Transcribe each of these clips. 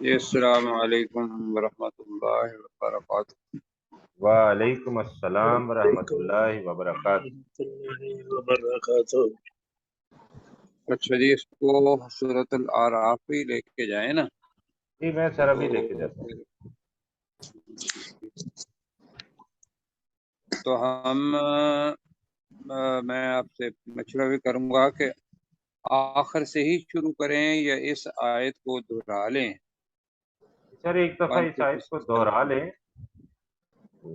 السلام علیکم ورحمۃ اللہ وبرکاتہ۔ وعلیکم السلام ورحمۃ اللہ وبرکاتہ۔ وبرکاتہ۔ اچھا جی، اس کو سورۃ الاعراف ہی لے کے جائیں نا؟ جی میں سر ابھی تو لے کے جاتا ہوں۔ تو میں آپ سے مشورہ بھی کروں گا کہ آخر سے ہی شروع کریں یا اس آیت کو دہرا لیں۔ سر ایک دفعہ اس آیت کو 156 دوہرا لیں۔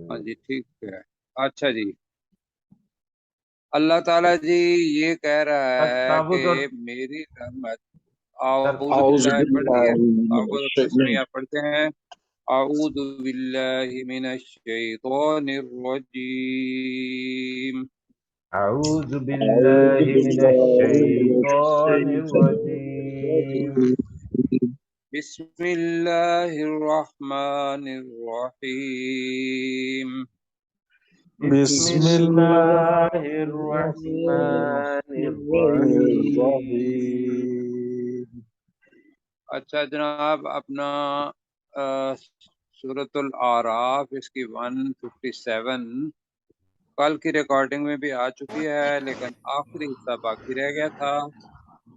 ہاں جی ٹھیک ہے۔ اچھا جی، اللہ تعالیٰ جی یہ کہہ رہا ہے کہ تابوت اور میری رحمت، سر اعوذ اعوذ باللہ پڑھ باللہ دیا، من آپ الشیطان تسمیہ پڑھتے ہیں۔ اعوذ باللہ من الشیطان الرجیم، اعوذ اعوذ باللہ من باللہ من الشیطان الرجیم۔ الشیطان بسم اللہ الرحمن الرحیم، بسم بسم اللہ اللہ الرحمن الرحمن الرحیم۔ الرحیم۔ اچھا جناب، اپنا سورۃ الاعراف اس کی 157 کل کی ریکارڈنگ میں بھی آ چکی ہے، لیکن آخری حصہ باقی رہ گیا تھا،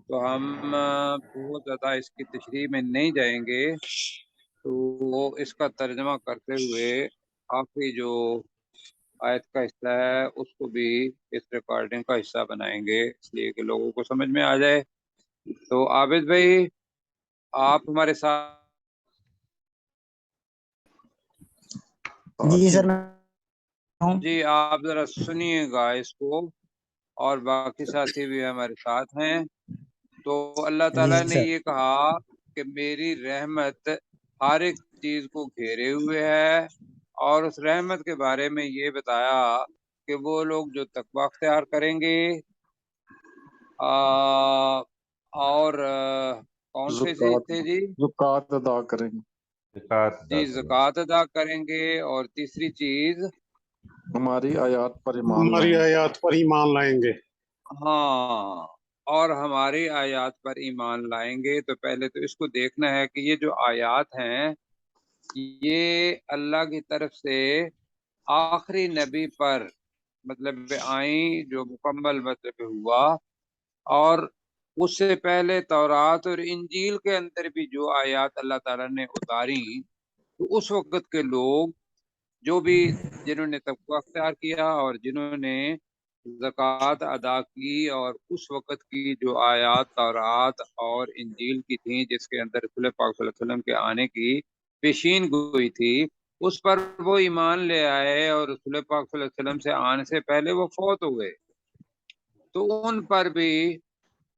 تو ہم بہت زیادہ اس کی تشریح میں نہیں جائیں گے، تو وہ اس کا ترجمہ کرتے ہوئے آخری جو آیت کا حصہ ہے اس کو بھی اس ریکارڈنگ کا حصہ بنائیں گے، اس لیے کہ لوگوں کو سمجھ میں آ جائے۔ تو عابد بھائی آپ ہمارے ساتھ؟ جی سر میں ہوں۔ جی آپ ذرا سنیے گا اس کو، اور باقی ساتھی بھی ہمارے ساتھ ہیں۔ تو اللہ جی تعالیٰ نے سر۔ یہ کہا کہ میری رحمت ہر ایک چیز کو گھیرے ہوئے ہے، اور اس رحمت کے بارے میں یہ بتایا کہ وہ لوگ جو تقوی اختیار کریں گے اور کون سے زکوٰۃ تھے جی؟ زکوٰۃ ادا کریں گے، زکوٰۃ ادا جی کریں۔ زکوٰۃ ادا کریں گے، اور تیسری چیز ہماری آیات پر ایمان ہماری لائیں گے۔ آیات پر ایمان لائیں گے۔ ہاں، اور ہماری آیات پر ایمان لائیں گے۔ تو پہلے تو اس کو دیکھنا ہے کہ یہ جو آیات ہیں یہ اللہ کی طرف سے آخری نبی پر مطلب آئیں، جو مکمل مطلب ہوا، اور اس سے پہلے تورات اور انجیل کے اندر بھی جو آیات اللہ تعالیٰ نے اتاری، تو اس وقت کے لوگ جو بھی جنہوں نے تقوی اختیار کیا اور جنہوں نے زکوٰۃ ادا کی، اور اس وقت کی جو آیات تورات اور انجیل کی تھیں جس کے اندر رسول پاک صلی اللہ علیہ وسلم کے آنے کی پیشین گوئی تھی، اس پر وہ ایمان لے آئے، اور رسول پاک صلی اللہ علیہ وسلم سے آنے سے پہلے وہ فوت ہوئے، تو ان پر بھی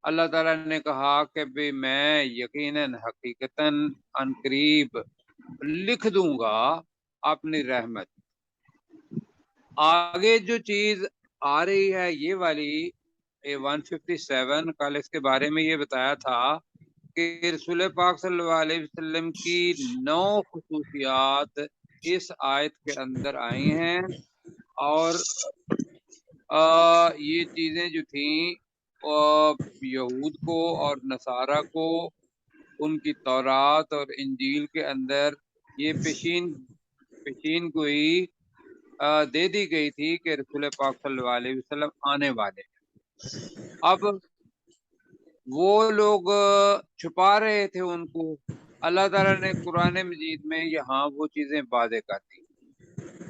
اللہ تعالیٰ نے کہا کہ بھی میں یقیناً حقیقتاً عنقریب لکھ دوں گا اپنی رحمت۔ آگے جو چیز آ رہی ہے یہ والی 157، کل اس کے بارے میں یہ بتایا تھا کہ رسول پاک صلی اللہ علیہ وسلم کی 9 خصوصیات اس آیت کے اندر آئی ہیں، اور یہ چیزیں جو تھیں یہود کو اور نصارہ کو ان کی تورات اور انجیل کے اندر یہ پیشین گوئی دے دی گئی تھی کہ رسول پاک صلی اللہ علیہ وسلم آنے والے ہیں۔ اب وہ لوگ چھپا رہے تھے ان کو، اللہ تعالیٰ نے قرآن مجید میں یہاں وہ چیزیں واضح کر دی۔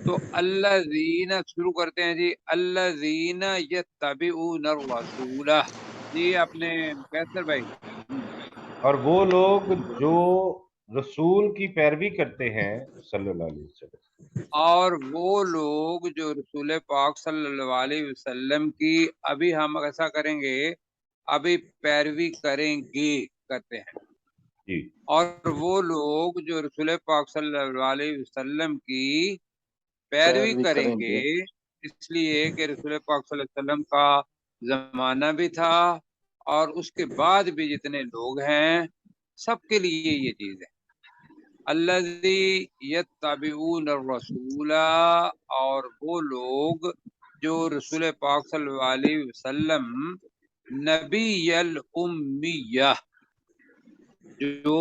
تو الذین شروع کرتے ہیں جی، الذین یتبعون الرسول، جی اپنے کیسر بھائی۔ اور وہ لوگ جو رسول کی پیروی کرتے ہیں صلی اللہ علیہ وسلم، اور وہ لوگ جو رسول پاک صلی اللہ علیہ وسلم کی، ابھی ہم ایسا کریں گے، ابھی پیروی کریں گے کرتے ہیں، جی اور وہ لوگ جو رسول پاک صلی اللہ علیہ وسلم کی پیروی کریں گے، اس لیے کہ رسول پاک صلی اللہ علیہ وسلم کا زمانہ بھی تھا، اور اس کے بعد بھی جتنے لوگ ہیں سب کے لیے یہ چیز ہے۔ الذی یتبعون الرسول، اور وہ لوگ جو رسول پاک صلی اللہ علیہ وسلم نبی الامیہ، جو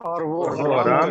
اور وہ وہ حرام حرام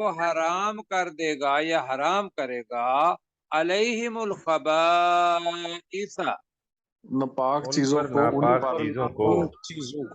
وہ حرام کر دے گا یا حرام کرے گا علیہم الخبائث، ناپاک ان چیزوں پر کو ان ناپاک پر چیزوں کو چیزوں کو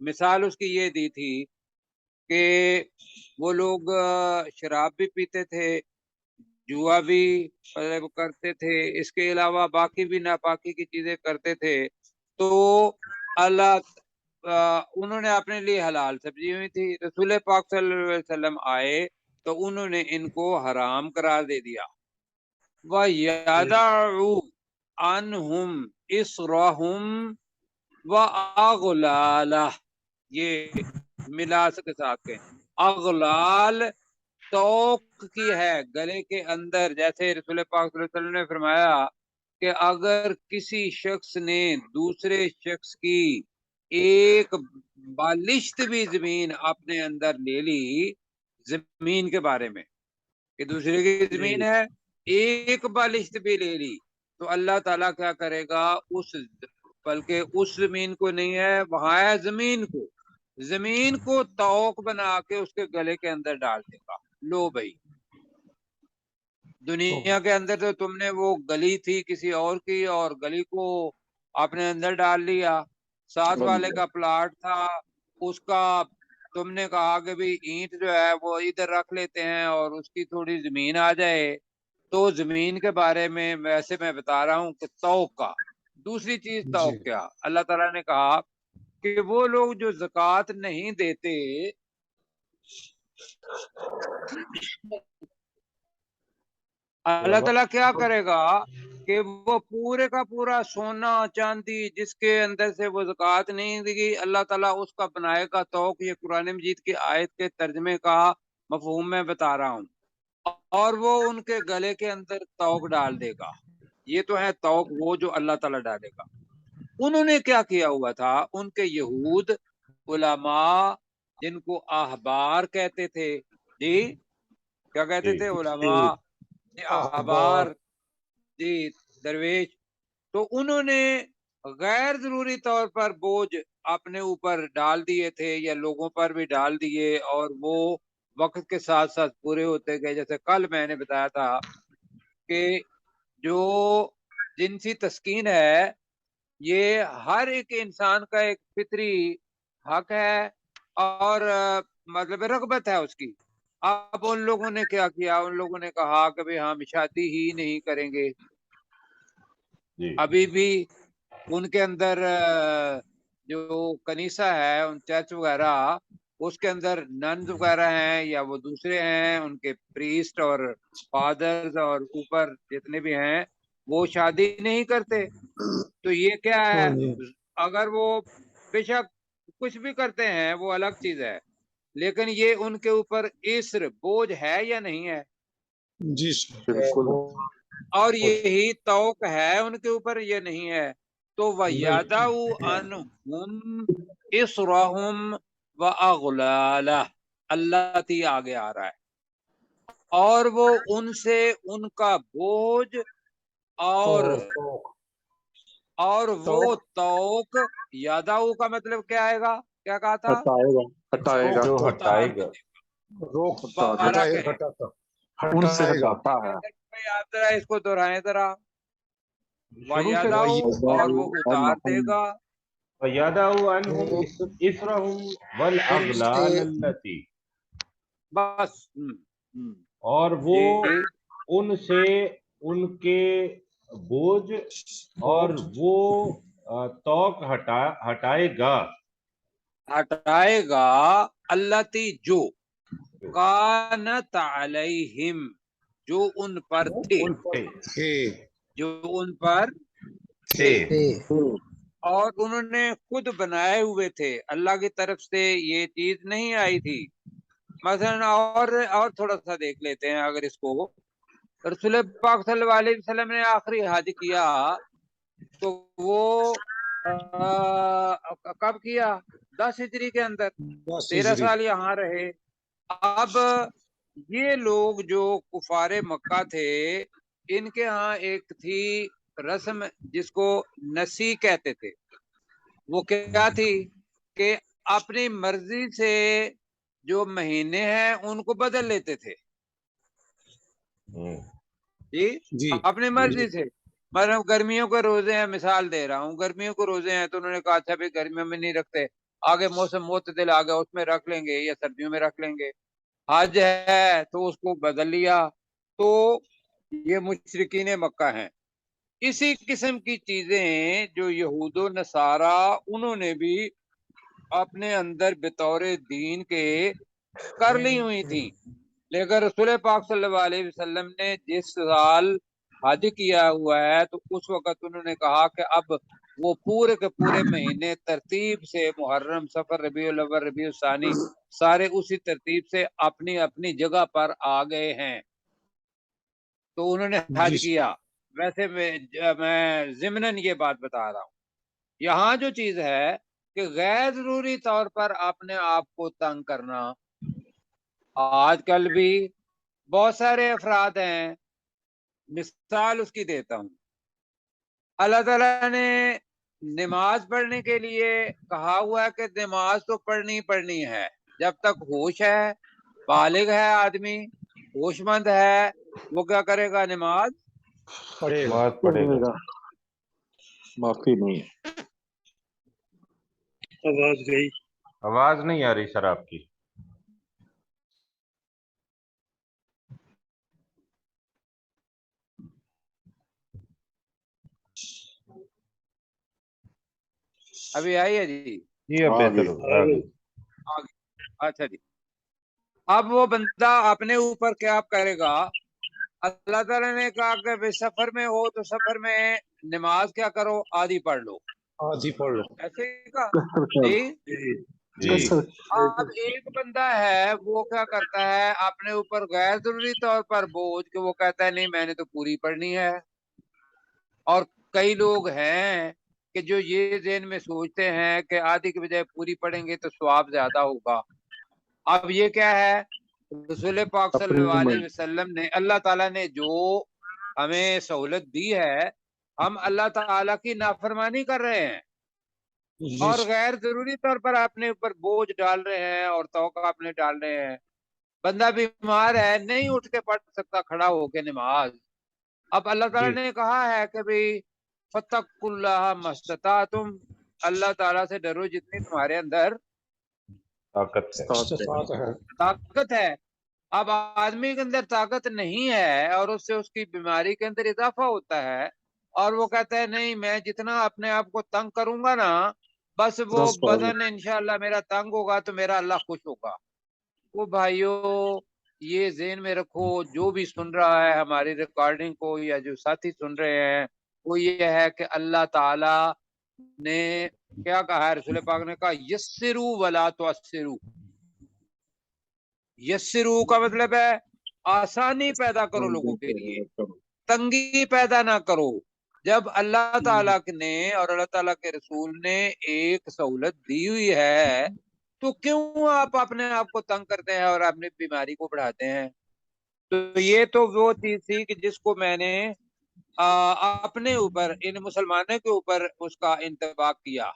مثال اس کی یہ دی تھی کہ وہ لوگ شراب بھی پیتے تھے، جوا بھی کرتے تھے، اس کے علاوہ باقی بھی ناپاکی کی چیزیں کرتے تھے، تو اللہ انہوں نے اپنے لیے حلال سبزی ہوئی تھی، رسول پاک صلی اللہ علیہ وسلم آئے تو انہوں نے ان کو حرام قرار دے دیا۔ وَيَدَعُوا عَنْهُمْ إِصْرَهُمْ وَأَغْلَالَهُ، یہ ملاس کے ساتھ کہیں اغلال توق کی ہے گلے کے اندر، جیسے رسول پاک صلی اللہ علیہ وسلم نے فرمایا کہ اگر کسی شخص نے دوسرے شخص کی ایک بالشت بھی زمین اپنے اندر لے لی، زمین کے بارے میں کہ دوسرے کی زمین ہے، ایک بالشت بھی لے لی، تو اللہ تعالیٰ کیا کرے گا، بلکہ اس زمین کو نہیں ہے، وہاں ہے زمین کو توق بنا کے اس کے گلے کے اندر ڈال دے گا۔ لو بھائی، دنیا کے اندر تو تم نے وہ گلی تھی کسی اور کی اور گلی کو اپنے اندر ڈال لیا، ساتھ والے کا پلاٹ تھا، اس کا تم نے کہا کہ بھی اینٹ جو ہے وہ ادھر رکھ لیتے ہیں اور اس کی تھوڑی زمین آ جائے، تو زمین کے بارے میں ویسے میں بتا رہا ہوں کہ توق کا۔ دوسری چیز توق کیا، اللہ تعالیٰ نے کہا کہ وہ لوگ جو زکوٰۃ نہیں دیتے اللہ تعالیٰ کیا کرے گا کہ وہ پورے کا پورا سونا چاندی جس کے اندر سے وہ زکوٰۃ نہیں دی گئی، اللہ تعالیٰ اس کا بنائے گا توق۔ یہ قرآن مجید کی آیت کے ترجمے کا مفہوم میں بتا رہا ہوں، اور وہ ان کے گلے کے اندر توق ڈال دے گا۔ یہ تو ہے توق، وہ جو اللہ تعالیٰ ڈالے گا۔ انہوں نے کیا کیا ہوا تھا، ان کے یہود علماء جن کو احبار کہتے تھے، جی کیا کہتے تھے علماء، احبار، جی درویش، تو انہوں نے غیر ضروری طور پر بوجھ اپنے اوپر ڈال دیے تھے یا لوگوں پر بھی ڈال دیے، اور وہ وقت کے ساتھ ساتھ پورے ہوتے گئے۔ جیسے کل میں نے بتایا تھا کہ جو جنسی تسکین ہے یہ ہر ایک انسان کا ایک فطری حق ہے اور مطلب رغبت ہے اس کی۔ اب ان لوگوں نے کیا کیا، ان لوگوں نے کہا کہ بھئی ہم شادی ہی نہیں کریں گے۔ ابھی بھی ان کے اندر جو کنیسہ ہے، ان چرچ وغیرہ، اس کے اندر ننز وغیرہ ہیں یا وہ دوسرے ہیں، ان کے پریسٹ اور فادرز اور اوپر جتنے بھی ہیں وہ شادی نہیں کرتے۔ تو یہ کیا ہے، اگر وہ بے شک کچھ بھی کرتے ہیں وہ الگ چیز ہے، لیکن یہ ان کے اوپر اسر بوجھ ہے یا نہیں ہے؟ جی بالکل اور یہی توق ہے ان کے اوپر، یہ نہیں ہے۔ تو وَيَدَعُوا عَنْهُمْ إِصْرَهُمْ وَأَغْلَالَهُ، اللہ تی آگے آ رہا ہے، اور وہ ان سے ان کا بوجھ اور وہ توق، یاداؤ کا مطلب کیا آئے گا، کیا کہا تھا، ہٹائے گا جو ہٹائے گا روک بارہ کہیں۔ ان سے ہٹاتا ہے۔ آپ ذرا اس کو دہرائیں ذرا، شروع سے وَيَدَعُ، اور وہ اتار دے گا، وَيَدَعُوا عَنْهُمْ إِصْرَهُمْ وَالْأَغْلَالَ الَّتِي، بس اور وہ جی ان سے ان کے بوجھ اور وہ توق ہٹائے گا اللہ تی جو کانت علیہم، جو ان پر تھے، جو ان پر تھے اور انہوں نے خود بنائے ہوئے تھے، اللہ کی طرف سے یہ چیز نہیں آئی تھی۔ مثلا اور تھوڑا سا دیکھ لیتے ہیں، اگر اس کو رسول پاک صلی اللہ علیہ وسلم نے آخری حج کیا تو وہ کب کیا، 10 ہجری کے اندر، 13 سال یہاں رہے۔ اب یہ لوگ جو کفار مکہ تھے، ان کے ہاں ایک تھی رسم جس کو نسی کہتے تھے، وہ کیا تھی کہ اپنی مرضی سے جو مہینے ہیں ان کو بدل لیتے تھے. جی جی اپنی مرضی سے. مطلب گرمیوں کے روزے ہیں، مثال دے رہا ہوں، گرمیوں کے روزے ہیں تو انہوں نے کہا اچھا بھی گرمیوں میں نہیں رکھتے، آگے موسم معتدل آ گیا اس میں رکھ لیں گے یا سردیوں میں رکھ لیں گے. حج ہے تو اس کو بدل لیا. تو یہ مشرکین مکہ ہیں. اسی قسم کی چیزیں جو یہود و نصارہ انہوں نے بھی اپنے اندر بطور دین کے کر لی ہوئی تھی. لیکن رسول پاک صلی اللہ علیہ وسلم نے جس سال حج کیا ہوا ہے تو اس وقت انہوں نے کہا کہ اب وہ پورے کے پورے مہینے ترتیب سے محرم، صفر، ربیع الاول، ربیع الثانی سارے اسی ترتیب سے اپنی اپنی جگہ پر آ گئے ہیں. تو انہوں نے حج جی کیا. ویسے میں ضمناً یہ بات بتا رہا ہوں. یہاں جو چیز ہے کہ غیر ضروری طور پر اپنے آپ کو تنگ کرنا، آج کل بھی بہت سارے افراد ہیں. مثال اس کی دیتا ہوں. اللہ تعالیٰ نے نماز پڑھنے کے لیے کہا ہوا ہے کہ نماز تو پڑھنی ہے جب تک ہوش ہے، بالغ ہے، آدمی ہوش مند ہے، وہ کیا کرے گا؟ نماز پڑھے گا. نماز پڑھے گا. معافی نہیں ہے. آواز گئی. آواز نہیں آ رہی سر آپ کی. ابھی آئی ہے؟ جی جی اب بہتر ہو گیا. اچھا جی. اب وہ بندہ اپنے اوپر کیا کرے گا؟ اللہ تعالیٰ نے کہا کہ بھئی سفر میں ہو تو سفر میں نماز کیا کرو؟ آدھی پڑھ لو. آدھی پڑھ لو. ایسے ہی کہا جی. جی اب ایک بندہ ہے وہ کیا کرتا ہے اپنے اوپر غیر ضروری طور پر بوجھ کہ وہ کہتا ہے نہیں میں نے تو پوری پڑھنی ہے. اور کئی لوگ ہیں کہ جو یہ ذہن میں سوچتے ہیں کہ آدھی کے بجائے پوری پڑھیں گے تو ثواب زیادہ ہوگا. اب یہ کیا ہے؟ رسول پاک صلی اللہ علیہ وسلم نے، اللہ تعالیٰ نے جو ہمیں سہولت دی ہے، ہم اللہ تعالیٰ کی نافرمانی کر رہے ہیں اور غیر ضروری طور پر اپنے اوپر بوجھ ڈال رہے ہیں اور توقع اپنے ڈال رہے ہیں. بندہ بیمار ہے، نہیں اٹھ کے پڑھ سکتا کھڑا ہو کے نماز. اب اللہ تعالیٰ نے کہا ہے کہ بھئی فَاتَّقُوا اللَّهَ مَا اسْتَطَعْتُمْ، اللہ تعالیٰ سے ڈرو جتنی تمہارے اندر طاقت ہے. اب آدمی کے اندر طاقت نہیں ہے اور اس سے اس کی بیماری کے اندر اضافہ ہوتا ہے اور وہ کہتا ہے نہیں میں جتنا اپنے آپ کو تنگ کروں گا نا بس وہ بدن انشاءاللہ میرا تنگ ہوگا تو میرا اللہ خوش ہوگا. وہ بھائیوں یہ ذہن میں رکھو، جو بھی سن رہا ہے ہماری ریکارڈنگ کو یا جو ساتھی سن رہے ہیں، وہ یہ ہے کہ اللہ تعالی نے کیا کہا ہے؟ رسول پاک نے کہا یسرو ولا تعسرو. یسرو کا مطلب ہے آسانی پیدا کرو لوگوں کے لیے، تنگی پیدا نہ کرو. جب اللہ تعالیٰ نے اور اللہ تعالیٰ کے رسول نے ایک سہولت دی ہوئی ہے تو کیوں آپ اپنے آپ کو تنگ کرتے ہیں اور اپنی بیماری کو بڑھاتے ہیں؟ تو یہ تو وہ چیز تھی کہ جس کو میں نے اپنے اوپر ان مسلمانوں کے اوپر اس کا انطباق کیا.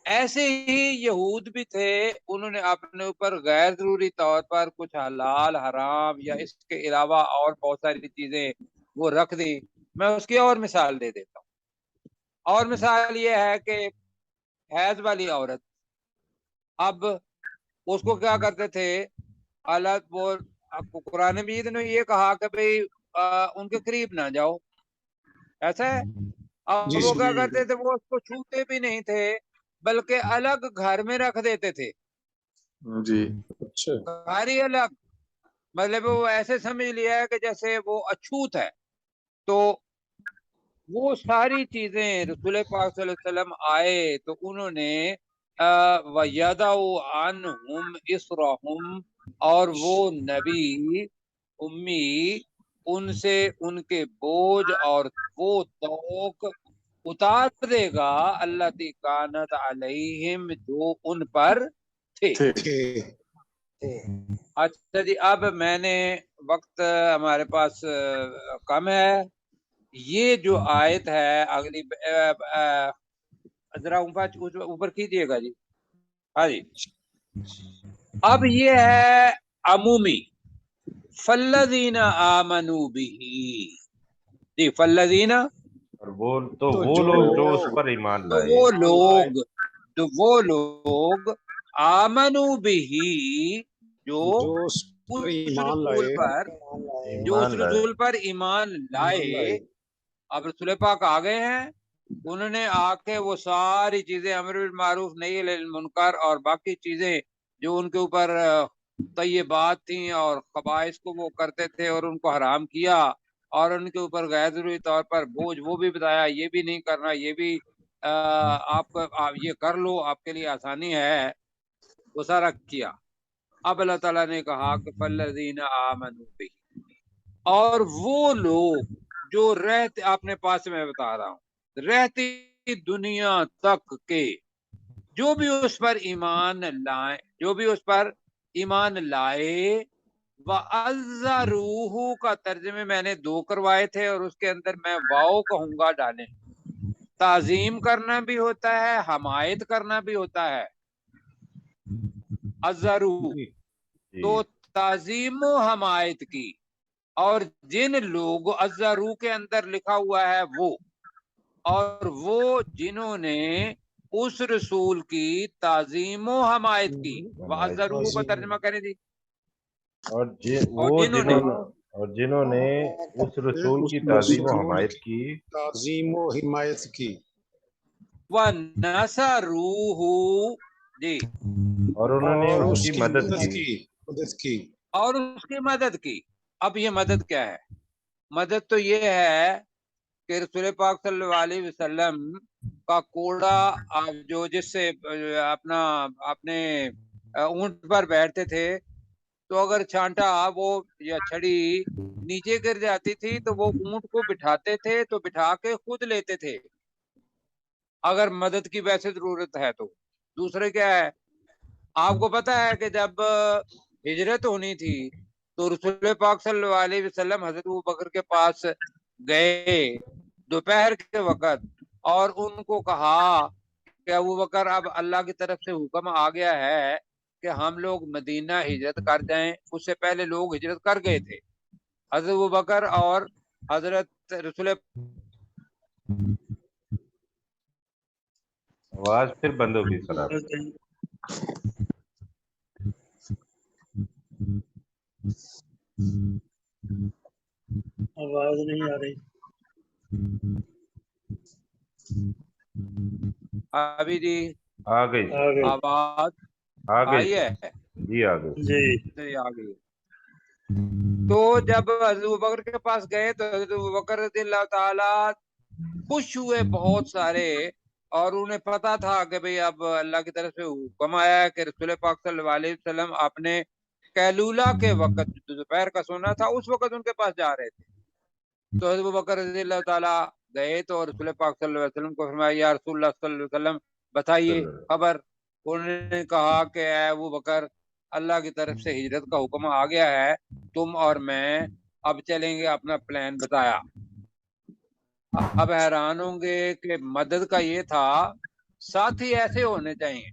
ایسے ہی یہود بھی تھے، انہوں نے اپنے اوپر غیر ضروری طور پر کچھ حلال حرام یا اس کے علاوہ اور بہت ساری چیزیں وہ رکھ دی. میں اس کی اور مثال دے دیتا ہوں. اور مثال یہ ہے کہ حیض والی عورت، اب اس کو کیا کرتے تھے؟ اللہ وہ قرآن مجید نے یہ کہا کہ بھئی ان کے قریب نہ جاؤ، ایسا ہے. اب وہ کیا کرتے تھے؟ وہ اس کو چھوتے بھی نہیں تھے بلکہ الگ گھر میں رکھ دیتے تھے. جی گھر ہی الگ، مطلب وہ ایسے سمجھ لیا ہے کہ جیسے وہ اچھوت ہے. تو وہ ساری چیزیں رسول پاک صلی اللہ علیہ وسلم آئے تو انہوں نے وَيَدَعُ عَنْهُمْ إِصْرَهُمْ، اور وہ نبی امی ان سے ان کے بوجھ اور وہ توق اتار دے گا اللہ تی کانت علیہم، جو ان پر تھے. اچھا جی، اب میں نے وقت ہمارے پاس کم ہے. یہ جو آیت ہے اگلی ذرا اوپر کیجیے گا جی. ہاں جی. اب یہ ہے عمومی فالذین آمنوا بہ جی. فالذین اور وہ لوگ جو اس پر ایمان تو لائے. وہ لوگ آمنوا بہ جو اس پر اس ایمان رسول لائے پر ایمان لائے. اب رسول پاک آ گئے ہیں, انہوں نے آ کے وہ ساری چیزیں امر بالمعروف نہی عن المنکر اور باقی چیزیں جو ان کے اوپر طیبات تھیں اور خبائث کو وہ کرتے تھے اور ان کو حرام کیا, اور ان کے اوپر غیر ضروری طور پر بوجھ وہ بھی بتایا, یہ بھی نہیں کرنا, یہ بھی آپ یہ کر لو, آپ کے لیے آسانی ہے, وہ سارا کیا. اب اللہ تعالیٰ نے کہا کہ فالذین آمنوا بہ, اور وہ لوگ جو رہتے, اپنے پاس میں بتا رہا ہوں, رہتی دنیا تک کے جو بھی اس پر ایمان لائے وَعَزَّرُوهُ کا ترجمے میں نے 2 کروائے تھے اور اس کے اندر میں واؤ کہوں گا ڈالیں. تعظیم کرنا بھی ہوتا ہے, حمایت کرنا بھی ہوتا ہے. عزرو تو تعظیم و حمایت کی, اور جن لوگ عزرو کے اندر لکھا ہوا ہے وہ, اور وہ جنہوں نے اس رسول کی تعظیم و حمایت کی. وعزرو کا ترجمہ کریں جی. اور جنہوں نے اس رسول کی تعظیم و حمایت کی. تعظیم و حمایت کی. وَنَصَرُوهُ جی, اور انہوں نے اس کی مدد کی. اور اس کی مدد کی. اب یہ مدد کیا ہے؟ مدد تو یہ ہے کہ رسول پاک صلی اللہ علیہ وسلم کا کوڑا جو جس سے اپنے اونٹ پر بیٹھتے تھے, تو اگر چھانٹا وہ یا چھڑی نیچے گر جاتی تھی تو وہ اونٹ کو بٹھاتے تھے, تو بٹھا کے خود لیتے تھے اگر مدد کی ویسے ضرورت ہے تو. دوسرے کیا ہے, آپ کو پتا ہے کہ جب ہجرت ہونی تھی تو رسول پاک صلی اللہ علیہ وسلم حضرت ابوبکر کے پاس گئے دوپہر کے وقت, اور ان کو کہا کہ ابوبکر اب اللہ کی طرف سے حکم آ گیا ہے کہ ہم لوگ مدینہ ہجرت کر جائیں. اس سے پہلے لوگ ہجرت کر گئے تھے. حضرت ابوبکر اور حضرت رسول آواز پھر بند ہو گئی سر آپ. آواز نہیں آ رہی. ابھی جی آ گئی آواز آ گئی آئی ہے جی, آ گئی جی آ گئی. تو جب حضرت ابوبکر کے پاس گئے تو حضرت ابوبکر رضی اللہ تعالی خوش ہوئے بہت سارے, اور انہیں پتا تھا کہ بھئی اب اللہ کی طرف سے حکم آیا ہے کہ رسول پاک صلی اللہ علیہ وسلم اپنے قیلولہ کے وقت دوپہر کا سونا تھا اس وقت ان کے پاس جا رہے تھے. تو حضرت ابوبکر رضی اللہ تعالی گئے تو رسول پاک صلی اللہ علیہ وسلم کو فرمایا یا رسول اللہ صلی اللہ علیہ وسلم بتائیے خبر. انہوں نے کہا کہ اے ابوبکر اللہ کی طرف سے ہجرت کا حکم آ گیا ہے, تم اور میں اب چلیں گے. اپنا پلان بتایا. اب حیران ہوں گے کہ مدد کا یہ تھا, ساتھی ایسے ہونے چاہیے.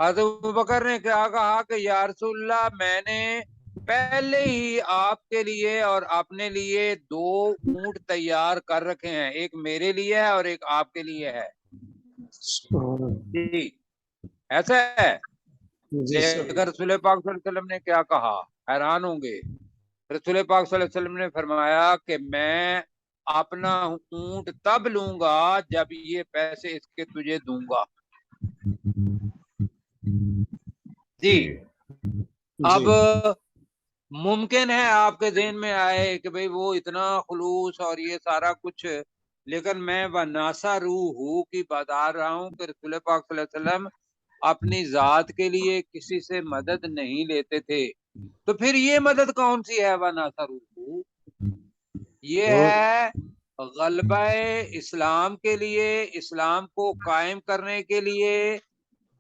حضرت ابوبکر نے کیا کہا کہ یا رسول اللہ میں نے پہلے ہی آپ کے لیے اور اپنے لیے 2 اونٹ تیار کر رکھے ہیں, ایک میرے لیے ہے اور ایک آپ کے لیے ہے. جی ایسا ہے. لیکن رسول پاک صلی اللہ علیہ وسلم نے کیا کہا, حیران ہوں گے. رسول پاک صلی اللہ علیہ وسلم نے فرمایا کہ میں اپنا اونٹ تب لوں گا جب یہ پیسے اس کے تجھے دوں گا. جی اب ممکن ہے آپ کے ذہن میں آئے کہ بھئی وہ اتنا خلوص اور یہ سارا کچھ, لیکن میں وَنَصَرُوهُ کی بتا رہا ہوں کہ رسول پاک صلی اللہ علیہ وسلم اپنی ذات کے لیے کسی سے مدد نہیں لیتے تھے. تو پھر یہ مدد کون سی ہے وَنَصَرُوهُ؟ یہ ہے غلبہ اسلام کے لیے, اسلام کو قائم کرنے کے لیے.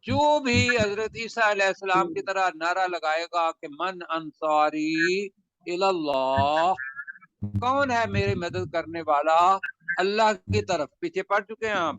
جو بھی حضرت عیسیٰ علیہ السلام کی طرح نعرہ لگائے گا کہ من انصاری اللہ, کون ہے میری مدد کرنے والا اللہ کی طرف, پیچھے پڑ چکے ہیں ہم,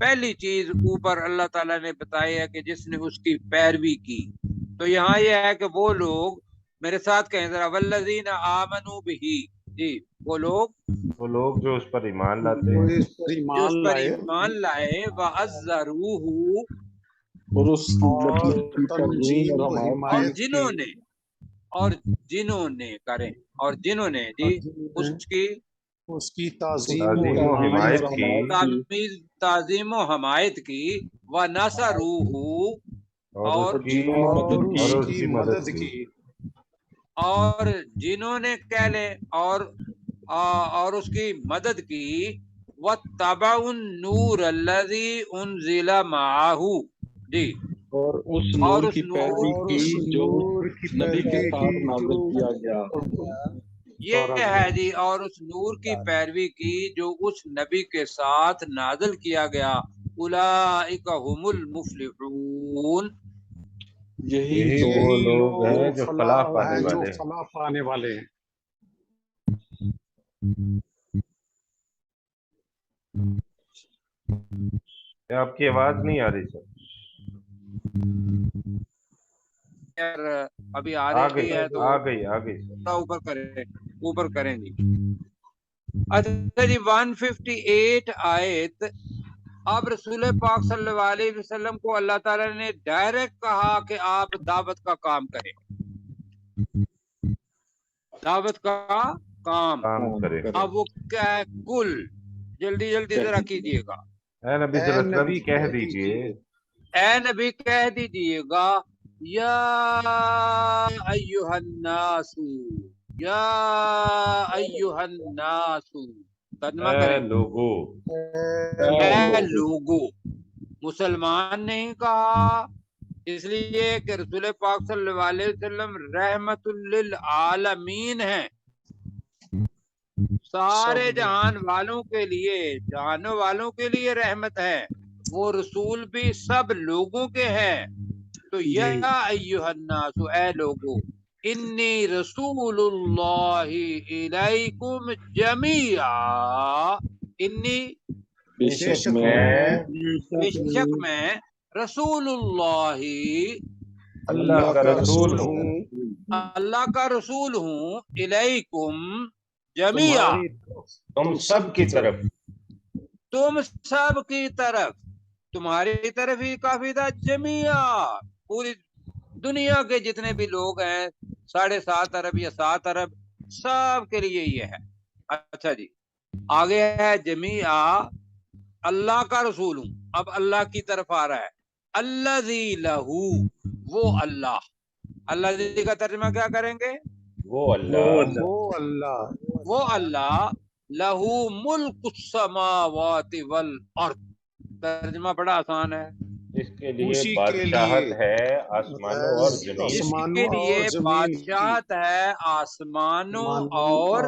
پہلی چیز اوپر اللہ تعالیٰ نے بتائی ہے کہ جس نے اس کی پیروی کی. تو یہاں یہ ہے کہ وہ لوگ، میرے ساتھ کہیں ذرا، والذین آمنوا بہ، جی وہ لوگ جو اس پر ایمان لاتے وہ ہیں، اس پر جو اس ایمان پر لائے ایمان لائے، وَعَزَّرُوهُ، اور اس اور مطلب کی ترمیم تنظیم و اور اور حمایت حمایت جنہوں کی، نے، اور جنہوں نے کریں، اور جنہوں نے جی اس کی اس کی تعظیم و تعظیم و حمایت حمایت کی، کی، تعظیم و حمایت کی، وَنَصَرُوهُ، اور اس کی اور اس اور کی اس کی مدد مدد کی، کی. اور جنہوں نے کہہ لیں اور اس کی مدد کی، وَاتَّبَعُوا النُّورَ الَّذِي أُنزِلَ مَعَهُ، جی اور اس اور نور اس کی پیروی اور کی اس جو نور کی نبی کے پیروی ساتھ کی نازل جو کیا گیا. یہ ہے جی، اور اس نور کی پیروی کی جو اس نبی کے ساتھ نازل کیا گیا. اولئک هم المفلحون، یہی تو وہ لوگ ہیں جو فلاح پانے ہے جو والے ہیں. فلاح پانے والے ہیں. کیا آپ کی آواز نہیں آ رہی سر؟ یار ابھی آ آ رہی گئی ہے تو آ گئی آ گئی سر. اوپر کریں جی. اچھا جی، 158 آیت. اب رسول پاک صلی اللہ علیہ وسلم کو اللہ تعالیٰ نے ڈائریکٹ کہا کہ آپ دعوت کا کام کریں، دعوت کا کام. کام کرے. اب وہ کیا ہے؟ کل جلدی جلدی ذرا کیجئے گا. اے نبی صلی اللہ علیہ وسلم کہہ دیجئے، اے نبی کہہ دیجئے گا، یا ایہا الناس، یا ایہا الناس، ترجمہ اے کریں، لوگو، اے لوگو. مسلمان نہیں کہا، اس لیے کہ رسول پاک صلی اللہ علیہ وسلم رحمت للعالمین ہیں، سارے جہان والوں کے لیے، جہانوں والوں کے لیے رحمت ہے. وہ رسول بھی سب لوگوں کے ہیں. تو یا ایہا الناس، اے لوگو، انی رسول اللہ الیکم جمیعا، انی بے بے شک شک میں بے شک میں رسول اللہ، اللہ کا رسول ہوں، اللہ کا رسول ہوں، الیکم جمیعا، تمہاری تم سب کی طرف. تم سب کی طرف. تمہاری طرف ہی کافی تھا، جمیعا پوری دنیا کے جتنے بھی لوگ ہیں، 7.5 ارب یا 7 ارب، سب کے لیے یہ ہے. اچھا جی، آگے ہے جمیعا، اللہ کا رسول ہوں. اب اللہ کی طرف آ رہا ہے، الذی لہو، وہ اللہ. اللہ کا ترجمہ کیا کریں گے؟ وہ اللہ، وہ اللہ، لہو ملک السماوات والارض. ترجمہ بڑا آسان ہے، اس کے لیے اسی کے بادشاہت لیے ہے آسمانوں اور زمین جس کی. کے آسمانوں لیے اور زمین کی، بادشاہت ہے آسمانوں اور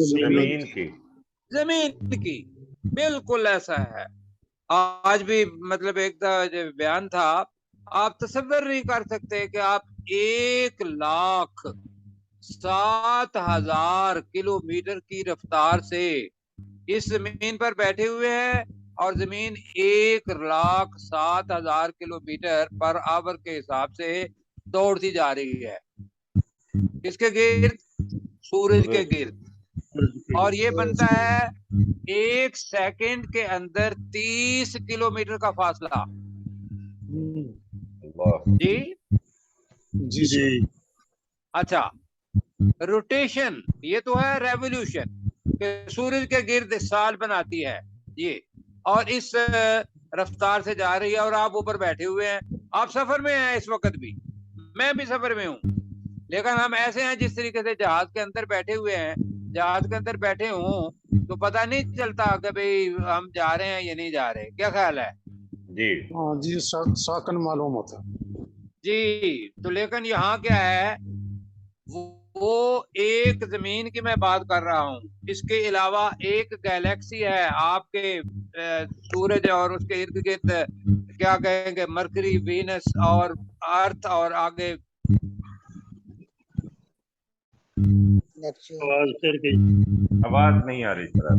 زمین کی. زمین کی. بالکل ایسا ہے. آج بھی مطلب ایک بیان تھا، آپ تصور نہیں کر سکتے کہ آپ 1,07,000 کلومیٹر کی رفتار سے اس زمین پر بیٹھے ہوئے ہیں، اور زمین 1,07,000 کلومیٹر پر آور کے حساب سے دوڑتی جا رہی ہے. کس کے گرد؟ سورج کے گرد. اور یہ بنتا ہے 1 سیکنڈ کے اندر 30 کلومیٹر کا فاصلہ. اللہ، جی جی اچھا، روٹیشن یہ تو ہے ریولیوشن کہ سورج کے گرد سال بناتی ہے یہ، اور اس رفتار سے جا رہی ہے، اور آپ اوپر بیٹھے ہوئے ہیں. آپ سفر میں ہیں اس وقت بھی، میں بھی سفر میں ہوں، لیکن ہم ایسے ہیں جس طریقے سے جہاز کے اندر بیٹھے ہوئے ہیں. جہاز کے اندر بیٹھے ہوں تو پتہ نہیں چلتا کہ بھئی ہم جا رہے ہیں یا نہیں جا رہے. کیا خیال ہے؟ جی ہاں جی، ساکن معلوم ہوتا. جی تو لیکن یہاں کیا ہے، وہ ایک زمین کی میں بات کر رہا ہوں، اس کے علاوہ ایک گیلیکسی ہے آپ کے سورج اور اس کے ارد گرد، کیا کہیں گے، مرکری، وینس اور ارتھ، اور آگے آواز نہیں آ رہی سر آپ.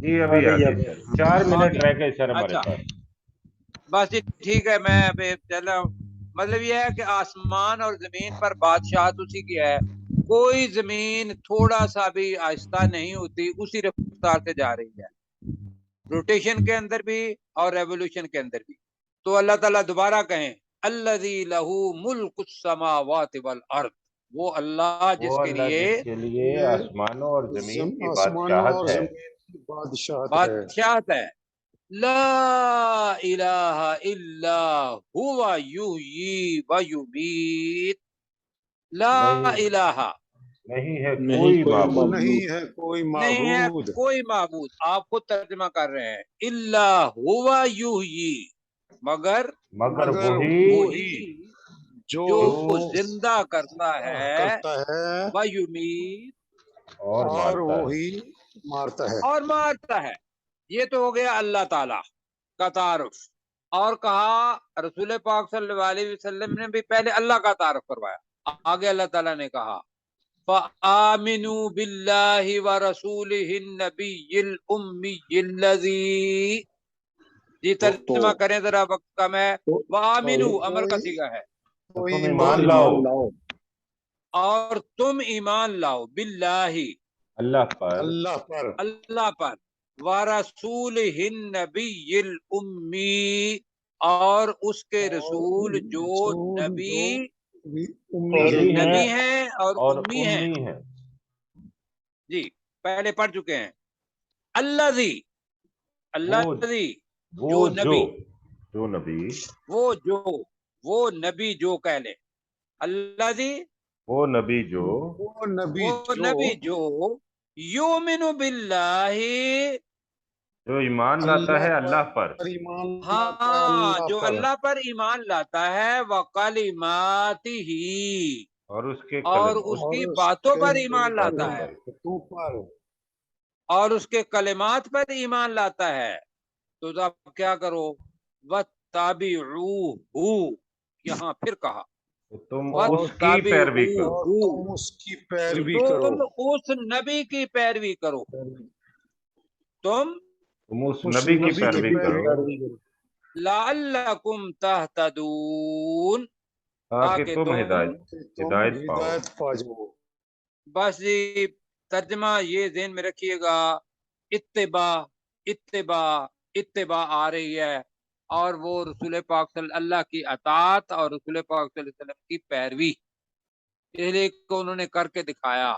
جی ابھی آ گئی سر 4 منٹ رہ گئے سر ہمارے اچھا پاس بس جی ٹھیک ہے، میں ابھی چل رہا ہوں۔ مطلب یہ ہے کہ آسمان اور زمین پر بادشاہت اسی کی ہے، کوئی زمین تھوڑا سا بھی آہستہ نہیں ہوتی، اسی رفتار سے جا رہی ہے، روٹیشن کے اندر بھی اور ریولوشن کے اندر بھی۔ تو اللہ تعالیٰ دوبارہ کہیں الذی لہ ملک السماوات والارض، وہ اللہ وہ جس کے اللہ لیے جس کے لیے آسمانوں اور زمین کی آسمانوں بادشاہت اور ہے، زمین کی بادشاہت ہے۔ بادشاہت ہے، لا الہ الا ہوا یحیی و یمیت، لا نہیں الہ نہیں ہے نہیں کوئی کوئی معبود نہیں ہے کوئی نہیں ہے معبود کوئی معبود، آپ خود ترجمہ کر رہے ہیں، الا ہوا یحیی، مگر مگر مگر وہی وہی جو جو زندہ کرتا ہے کرتا ہے و یمیت اور اور مارتا ہے۔ وہی مارتا ہے۔ اور مارتا ہے۔ یہ تو ہو گیا اللہ تعالی کا تعارف، اور کہا رسول پاک صلی اللہ علیہ وسلم نے بھی پہلے اللہ کا تعارف کروایا، آگے اللہ تعالیٰ نے کہا فَآمِنُوا بِاللَّهِ وَرَسُولِهِ النَّبِيِّ الْأُمِّيِّ الَّذِي، جی ترجمہ کریں ذرا، وقت کم ہے۔ وَآمِنُوا امر کا صیغہ ہے، تو کوئی تم ایمان ایمان لاؤ اور تم ایمان لاؤ باللہ اللہ پر، اللہ پر، اللہ پر، وَرَسُولِهِ النَّبِيِّ الْأُمِّي، اور اس کے رسول جو رسول نبی جو نبی ہیں نبی ہیں اور اور امی ہیں۔ امی ہیں۔ جی پہلے پڑھ چکے ہیں، الذی، الذی وہ جو نبی، جو نبی، وہ نبی جو کہہ لیں، الذی وہ نبی جو وہ نبی وہ نبی جو یؤمن باللہ، جو ایمان لاتا ہے اللہ پر، ایمان لاتا ہے ہاں اللہ جو پر، اللہ پر ایمان لاتا ہے، وَقَلِمَاتِهِ، اور اس کے اور کلم اس اور کی اس باتوں کے پر ایمان لاتا باتوں ہے، پر۔ باتوں پر، اور اس کے کلمات پر ایمان لاتا ہے، تو آپ کیا کرو، وَاتَّبِعُوهُ، یہاں پھر کہا تو تم اور اس کی پیروی کرو، اور وَاتَّبِعُوهُ، تم اس کی پیروی کرو، تم اس نبی کی پیروی کرو، تم تم اس اس نبی کی نبی کی پیروی کرو پیروی کرو لَعَلَّكُمْ تَهْتَدُونَ، تاکہ تاکہ تم تم کہ تم ہدایت پاؤ۔ ہدایت پا جاؤ۔ بس جی ترجمہ یہ ذہن میں رکھیے گا، اتباع اتباع اتباع آ رہی ہے، اور وہ رسول پاک صلی اللہ کی اطاعت اور رسول پاک صلی اللہ علیہ وسلم کی پیروی، اس لیے کہ انہوں نے کر کے دکھایا،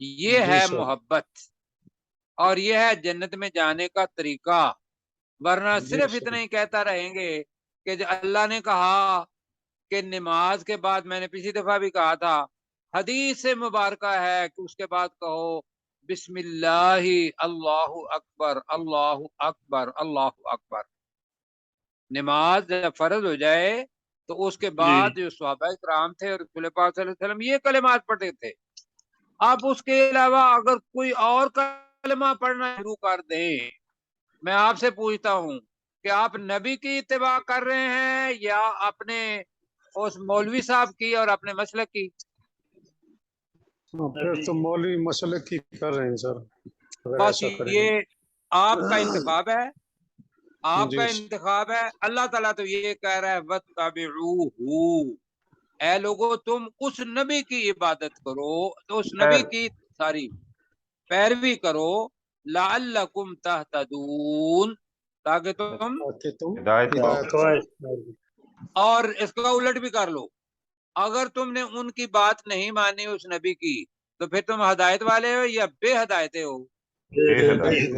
یہ جی ہے سر، محبت، اور یہ ہے جنت میں جانے کا طریقہ، ورنہ جی صرف سر، اتنا ہی کہتا رہیں گے کہ جو اللہ نے کہا کہ نماز کے بعد، میں نے پچھلی دفعہ بھی کہا تھا، حدیث مبارکہ ہے کہ اس کے بعد کہو بسم اللہ اللہ اکبر اللہ اکبر اللہ اکبر۔ نماز جب فرض ہو جائے تو اس کے بعد جو صحابہ کرام تھے اور رسول پاک صلی اللہ علیہ وسلم یہ کلمات پڑھتے تھے، آپ اس کے علاوہ اگر کوئی اور کلمہ پڑھنا شروع کر دیں، میں آپ سے پوچھتا ہوں کہ آپ نبی کی اتباع کر رہے ہیں یا اپنے اس مولوی صاحب کی اور اپنے مسلک کی؟ پھر تو مولوی مسلک کی کر رہے ہیں سر، اگر بس ایسا کریں یہ آپ کا انتخاب ہے، آپ کا جی انتخاب ہے۔ اللہ تعالیٰ تو یہ کہہ رہا ہے وَاتَّبِعُوهُ، اے لوگو تم اس نبی کی عبادت کرو، تو اس نبی کی ساری پیروی کرو، لعلکم تہتدون، تاکہ تم، تاکہ تم ہدایت پاؤ۔ ہدایت پاؤ۔ اور اس کا الٹ بھی کر لو، اگر تم نے ان کی بات نہیں مانی اس نبی کی، تو پھر تم ہدایت والے ہو یا بے ہدایتے ہو؟ بے ہدایت۔